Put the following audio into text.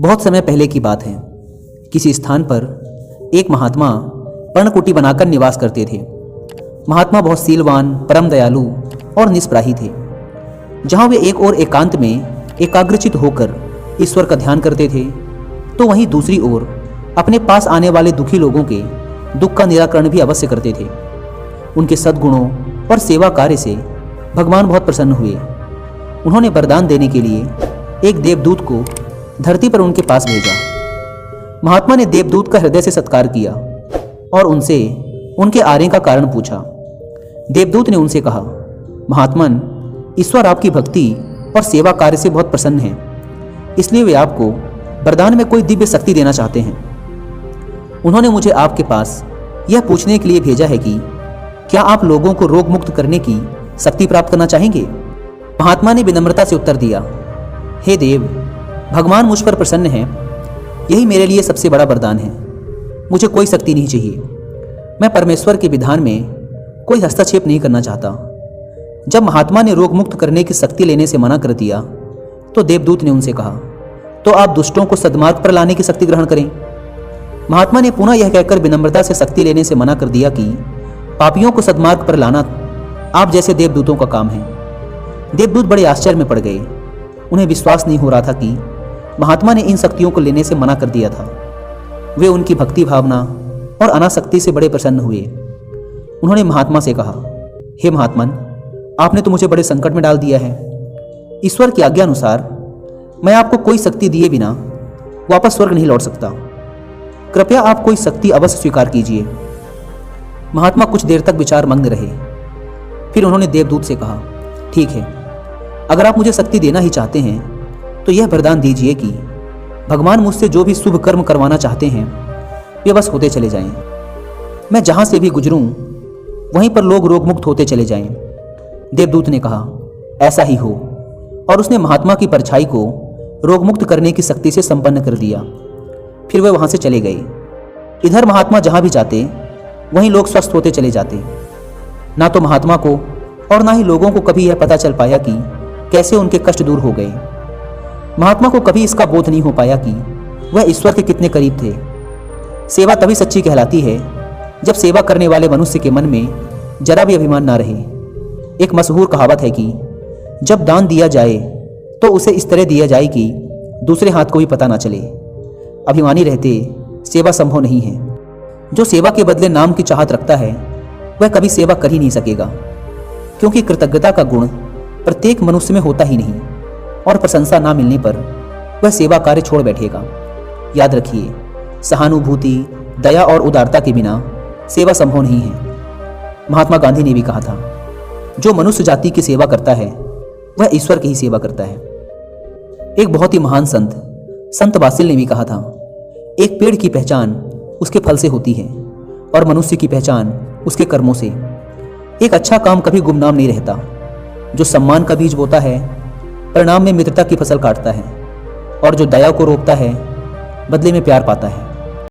बहुत समय पहले की बात है। किसी स्थान पर एक महात्मा पर्णकुटी बनाकर निवास करते थे। महात्मा बहुत सीलवान, परम दयालु और निष्प्राही थे। जहाँ वे एक और एकांत में एकाग्रचित होकर ईश्वर का ध्यान करते थे, तो वहीं दूसरी ओर अपने पास आने वाले दुखी लोगों के दुख का निराकरण भी अवश्य करते थे। उनके सद्गुणों और सेवा कार्य से भगवान बहुत प्रसन्न हुए। उन्होंने वरदान देने के लिए एक देवदूत को धरती पर उनके पास भेजा। महात्मा ने देवदूत का हृदय से सत्कार किया और उनसे उनके आने का कारण पूछा। देवदूत ने उनसे कहा, महात्मन, ईश्वर आपकी भक्ति और सेवा कार्य से बहुत प्रसन्न हैं, इसलिए वे आपको वरदान में कोई दिव्य शक्ति देना चाहते हैं। उन्होंने मुझे आपके पास यह पूछने के लिए भेजा है कि क्या आप लोगों को रोग मुक्त करने की शक्ति प्राप्त करना चाहेंगे? महात्मा ने विनम्रता से उत्तर दिया, हे देव, भगवान मुझ पर प्रसन्न हैं, यही मेरे लिए सबसे बड़ा वरदान है। मुझे कोई शक्ति नहीं चाहिए। मैं परमेश्वर के विधान में कोई हस्तक्षेप नहीं करना चाहता। जब महात्मा ने रोग मुक्त करने की शक्ति लेने से मना कर दिया, तो देवदूत ने उनसे कहा, तो आप दुष्टों को सद्मार्ग पर लाने की शक्ति ग्रहण करें। महात्मा ने पुनः यह कहकर विनम्रता से शक्ति लेने से मना कर दिया कि पापियों को सद्मार्ग पर लाना आप जैसे देवदूतों का काम है। देवदूत बड़े आश्चर्य में पड़ गए। उन्हें विश्वास नहीं हो रहा था कि महात्मा ने इन शक्तियों को लेने से मना कर दिया था। वे उनकी भक्ति भावना और अनासक्ति से बड़े प्रसन्न हुए। उन्होंने महात्मा से कहा, हे महात्मन, आपने तो मुझे बड़े संकट में डाल दिया है। ईश्वर की आज्ञा अनुसार मैं आपको कोई शक्ति दिए बिना वापस स्वर्ग नहीं लौट सकता। कृपया आप कोई शक्ति अवश्य स्वीकार कीजिए। महात्मा कुछ देर तक विचार मग्न रहे। फिर उन्होंने देवदूत से कहा, ठीक है, अगर आप मुझे शक्ति देना ही चाहते हैं तो यह वरदान दीजिए कि भगवान मुझसे जो भी शुभ कर्म करवाना चाहते हैं वे बस होते चले जाएं। मैं जहां से भी गुजरूं वहीं पर लोग रोग मुक्त होते चले जाएं। देवदूत ने कहा, ऐसा ही हो, और उसने महात्मा की परछाई को रोग मुक्त करने की शक्ति से संपन्न कर दिया। फिर वे वहां से चले गए। इधर महात्मा जहां भी जाते वहीं लोग स्वस्थ होते चले जाते। ना तो महात्मा को और ना ही लोगों को कभी यह पता चल पाया कि कैसे उनके कष्ट दूर हो गए। महात्मा को कभी इसका बोध नहीं हो पाया कि वह ईश्वर के कितने करीब थे। सेवा तभी सच्ची कहलाती है जब सेवा करने वाले मनुष्य के मन में जरा भी अभिमान ना रहे। एक मशहूर कहावत है कि जब दान दिया जाए तो उसे इस तरह दिया जाए कि दूसरे हाथ को भी पता ना चले। अभिमानी रहते सेवा संभव नहीं है। जो सेवा के बदले नाम की चाहत रखता है वह कभी सेवा कर ही नहीं सकेगा, क्योंकि कृतज्ञता का गुण प्रत्येक मनुष्य में होता ही नहीं, और प्रशंसा ना मिलने पर वह सेवा कार्य छोड़ बैठेगा। याद रखिए, सहानुभूति, दया और उदारता के बिना सेवा संभव नहीं है। महात्मा गांधी ने भी कहा था, जो मनुष्य जाति की सेवा करता है वह ईश्वर की ही सेवा करता है। एक बहुत ही महान संत बासिल ने भी कहा था, एक पेड़ की पहचान उसके फल से होती है और मनुष्य की पहचान उसके कर्मों से। एक अच्छा काम कभी गुमनाम नहीं रहता। जो सम्मान का बीज बोता है परिणाम में मित्रता की फसल काटता है, और जो दया को रोकता है बदले में प्यार पाता है।